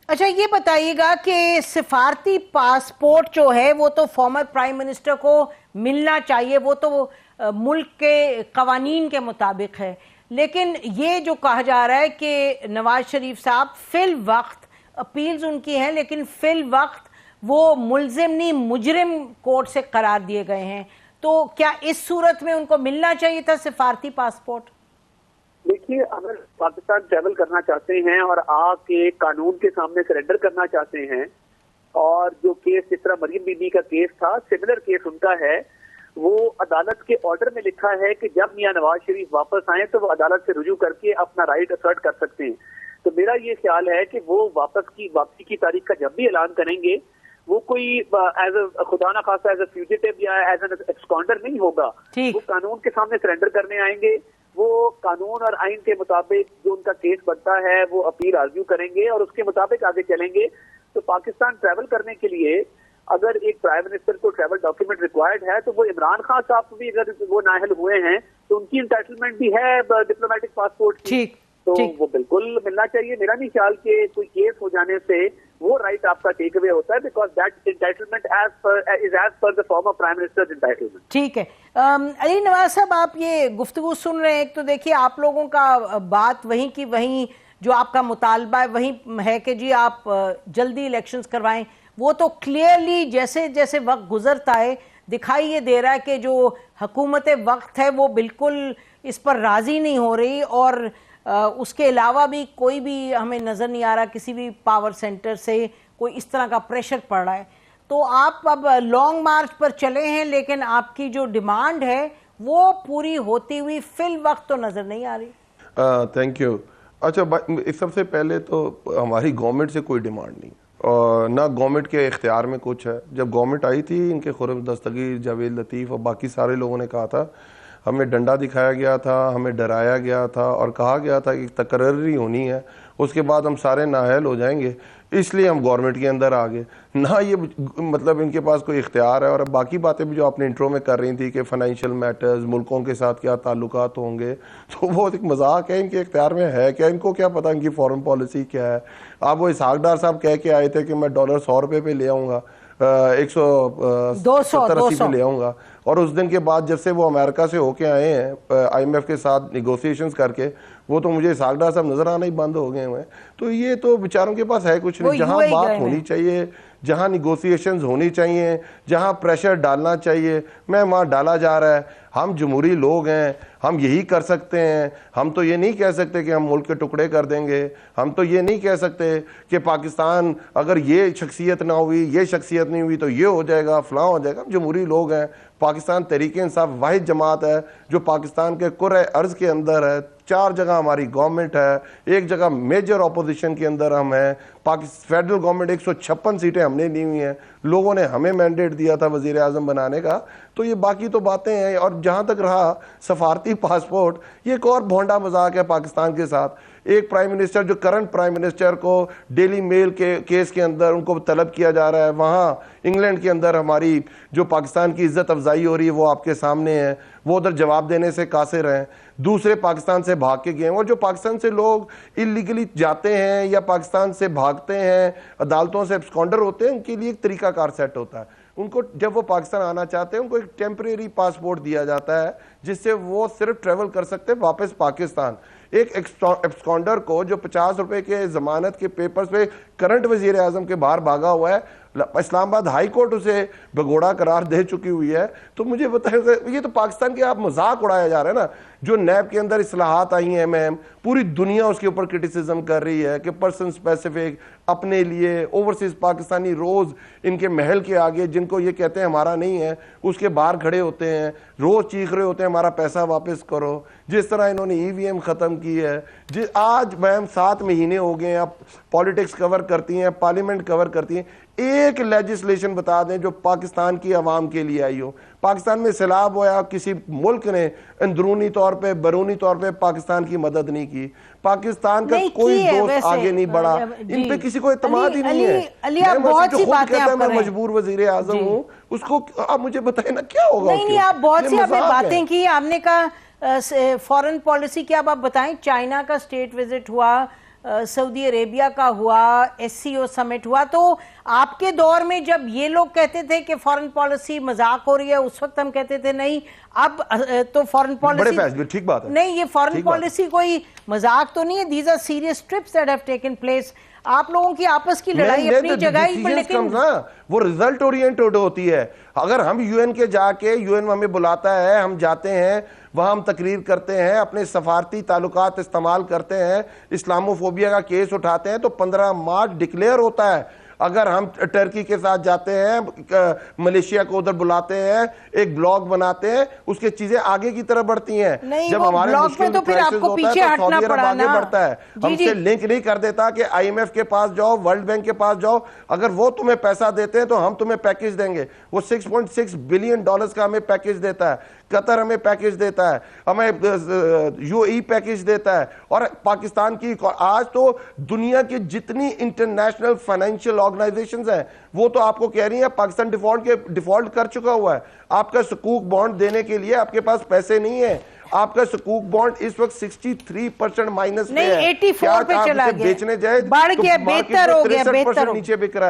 अच्छा, ये बताइएगा कि सिफारती पासपोर्ट जो है वो तो फॉर्मर प्राइम मिनिस्टर को मिलना चाहिए, वो तो मुल्क के कवानीन के मुताबिक है, लेकिन ये जो कहा जा रहा है कि नवाज शरीफ साहब फिल वक्त अपील्स उनकी हैं, लेकिन फिल वक्त वो मुल्जिम नहीं मुजरिम कोर्ट से करार दिए गए हैं, तो क्या इस सूरत में उनको मिलना चाहिए था सिफारती पासपोर्ट? देखिए, अगर पाकिस्तान ट्रैवल करना चाहते हैं और आके कानून के सामने सरेंडर करना चाहते हैं, और जो केस जिस तरह मरियम बीबी का केस था, सिमिलर केस उनका है, वो अदालत के ऑर्डर में लिखा है कि जब मियां नवाज शरीफ वापस आए तो वो अदालत से रुजू करके अपना राइट असर्ट कर सकते हैं। तो मेरा ये ख्याल है कि वो वापसी की तारीख का जब भी ऐलान करेंगे, वो कोई एज अ खुदा ना खासा एज अ फ्यूजिटिव या एज एन एक्सकॉन्डर नहीं होगा। वो कानून के सामने सरेंडर करने आएंगे, वो कानून और आइन के मुताबिक जो उनका केस बनता है वो अपील आर्ग्यू करेंगे और उसके मुताबिक आगे चलेंगे। तो पाकिस्तान ट्रैवल करने के लिए अगर एक प्राइम मिनिस्टर को ट्रैवल डॉक्यूमेंट रिक्वायर्ड है, तो वो इमरान खान साहब भी अगर वो नाअहल हुए हैं तो उनकी इंटाइटलमेंट भी है डिप्लोमेटिक पासपोर्ट की, तो वो बिल्कुल मिलना चाहिए। मेरा नहीं ख्याल कि कोई केस हो जाने से वो राइट आपका टेक अवे होता है, because that entitlement is as per the former prime minister entitlement. ठीक है। अली नवाज साहब, आप ये गुफ्तगू सुन रहे हैं, तो देखिए आप लोगों का बात वहीं की वहीं, जो आपका मुतालबा है वहीं है कि जी आप जल्दी इलेक्शंस करवाएं। वो तो क्लियरली जैसे जैसे वक्त गुजरता है दिखाई ये दे रहा है कि जो हुकूमत वक्त है वो बिल्कुल इस पर राजी नहीं हो रही, और उसके अलावा भी कोई भी हमें नज़र नहीं आ रहा किसी भी पावर सेंटर से कोई इस तरह का प्रेशर पड़ रहा है। तो आप अब लॉन्ग मार्च पर चले हैं, लेकिन आपकी जो डिमांड है वो पूरी होती हुई फिल वक्त तो नज़र नहीं आ रही। Thank you. अच्छा, सबसे पहले तो हमारी गवर्नमेंट से कोई डिमांड नहीं, और ना गवर्नमेंट के इख्तियार में कुछ है। जब गवर्नमेंट आई थी, इनके खुर्रम दस्तगीर, जावेद लतीफ़ और बाकी सारे लोगों ने कहा था, हमें डंडा दिखाया गया था, हमें डराया गया था और कहा गया था कि तकर्री होनी है, उसके बाद हम सारे नाअहल हो जाएंगे, इसलिए हम गवर्नमेंट के अंदर आ गए। ना ये मतलब इनके पास कोई इख्तियार है। और अब बाकी बातें भी जो आपने इंट्रो में कर रही थी कि फाइनेंशियल मैटर्स, मुल्कों के साथ क्या ताल्लुकात होंगे, तो वो एक मजाक है। इनके इख्तियार में है क्या? इनको क्या पता इनकी फॉरेन पॉलिसी क्या है? आप वो इसहाक डार साहब कह के आए थे कि मैं डॉलर 100 रुपये पे ले आऊँगा, 170-80 पे ले आऊँगा, और उस दिन के बाद जब से वो अमेरिका से होके आए हैं IMF के साथ निगोशिएशंस करके, वो तो मुझे इसहाक डार साहब नजर आना ही बंद हो गए हुए हैं। तो ये तो बेचारों के पास है कुछ नहीं। जहां बात होनी चाहिए, जहां निगोशिएशंस होनी चाहिए, जहां प्रेशर डालना चाहिए, मैं वहां डाला जा रहा है। हम जमहूरी लोग हैं, हम यही कर सकते हैं। हम तो ये नहीं कह सकते कि हम मुल्क के टुकड़े कर देंगे, हम तो ये नहीं कह सकते कि पाकिस्तान अगर ये शख्सियत ना हुई, ये शख्सियत नहीं हुई तो ये हो जाएगा, फलां हो जाएगा। हम जमहूरी लोग हैं। पाकिस्तान तहरीक-ए-इंसाफ वाहिद जमात है जो पाकिस्तान के कुर्रे अर्ज के अंदर है। 4 जगह हमारी गवर्नमेंट है, 1 जगह मेजर अपोजिशन के अंदर हम हैं। फेडरल गवर्नमेंट 156 सीटें हमने ली हुई हैं, लोगों ने हमें मैंडेट दिया था वजीर आजम बनाने का। तो ये बाकी तो बातें हैं। और जहां तक रहा सफारती पासपोर्ट, ये एक और भोंडा मजाक है पाकिस्तान के साथ। एक प्राइम मिनिस्टर, जो करंट प्राइम मिनिस्टर को डेली मेल के केस के अंदर उनको तलब किया जा रहा है, वहाँ इंग्लैंड के अंदर हमारी जो पाकिस्तान की इज्जत अफजाई हो रही है वो आपके सामने है। वो उधर जवाब देने से कासिर हैं। दूसरे पाकिस्तान से भाग के गए हैं। और जो पाकिस्तान से लोग इलीगली जाते हैं या पाकिस्तान से भागते हैं, अदालतों से एब्सकॉन्डर होते हैं, उनके लिए एक तरीकाकार सेट होता है। उनको जब वो पाकिस्तान आना चाहते हैं, उनको एक टेम्परेरी पासपोर्ट दिया जाता है जिससे वो सिर्फ ट्रेवल कर सकते हैं वापस पाकिस्तान। एक एब्सकॉन्डर को जो 50 रुपए के जमानत के पेपर्स पे करंट वजीर आजम के बाहर भागा हुआ है, इस्लामाबाद हाई कोर्ट उसे भगोड़ा करार दे चुकी हुई है। तो मुझे बताएं, ये तो पाकिस्तान के आप मजाक उड़ाया जा रहा है ना। जो नैब के अंदर इस्लाहात आई हैं, मैम, पूरी दुनिया उसके ऊपर क्रिटिसिज्म कर रही है कि पर्सन स्पेसिफिक अपने लिए ओवरसीज पाकिस्तानी रोज इनके महल के आगे, जिनको ये कहते हैं हमारा नहीं है, उसके बाहर खड़े होते हैं, रोज चीख रहे होते हैं हमारा पैसा वापस करो। जिस तरह इन्होंने EVM खत्म की है, आज मैम 7 महीने हो गए, आप पॉलिटिक्स कवर करती हैं, पार्लियामेंट कवर करती हैं, एक लेजिस्लेशन बता दें जो पाकिस्तान की आवाम के लिए आई हो। पाकिस्तान में सैलाब होया, किसी मुल्क ने अंदरूनी तौर पे, बैरूनी तौर पे पाकिस्तान की मदद नहीं की। पाकिस्तान का कोई दोस्त आगे नहीं बढ़ा, इन पे किसी को इत्मीनान ही नहीं है। मैं मजबूर वजीर आजम हूँ, उसको आप मुझे बताए ना क्या होगा। नहीं, आप बहुत सी आपने बातें की, आपने कहा फॉरेन पॉलिसी की, अब आप बताएं। चाइना का स्टेट विजिट हुआ, सऊदी अरेबिया का हुआ, SCO समिट हुआ, तो आपके दौर में जब ये लोग कहते थे कि फॉरेन पॉलिसी मजाक हो रही है, उस वक्त हम कहते थे नहीं अब तो फॉरेन पॉलिसी ठीक बात है, नहीं, ये फॉरेन पॉलिसी कोई मजाक तो नहीं है, these are serious trips that have taken place. आप लोगों की आपस की लड़ाई अपनी जगह ही, पर लेकिन वो रिजल्ट ओरिएंटेड होती है। अगर हम यूएन के जाके, यूएन हमें बुलाता है, हम जाते हैं वहां, हम तकरीर करते हैं, अपने सफारती ताल्लुकात इस्तेमाल करते हैं, इस्लामोफोबिया का केस उठाते हैं, तो 15 मार्च डिक्लेयर होता है। अगर हम टर्की के साथ जाते हैं, मलेशिया को उधर बुलाते हैं, एक ब्लॉग बनाते हैं, उसके चीजें आगे की तरफ बढ़ती हैं। जब हमारे मुश्किल तो फिर आपको पीछे हटना पड़ा ना, आगे बढ़ता है, हमसे लिंक नहीं कर देता कि IMF के पास जाओ, वर्ल्ड बैंक के पास जाओ, अगर वो तुम्हें पैसा देते हैं तो हम तुम्हें पैकेज देंगे। वो $6.6 बिलियन का हमें पैकेज देता है, कतर हमें पैकेज देता है, हमें UAE पैकेज देता है, और पाकिस्तान की आज तो दुनिया की जितनी इंटरनेशनल फाइनेंशियल ऑर्गेनाइजेशंस हैं वो तो आपको कह रही है पाकिस्तान डिफॉल्ट कर चुका हुआ है। आपका सुकूक बॉन्ड देने के लिए आपके पास पैसे नहीं है। आपका सुकूक बॉन्ड इस वक्त 63% माइनस में है। 84 पे चला गया, बेचने जाए बढ़ गया, बेहतर हो गया, नीचे बिक रहा है।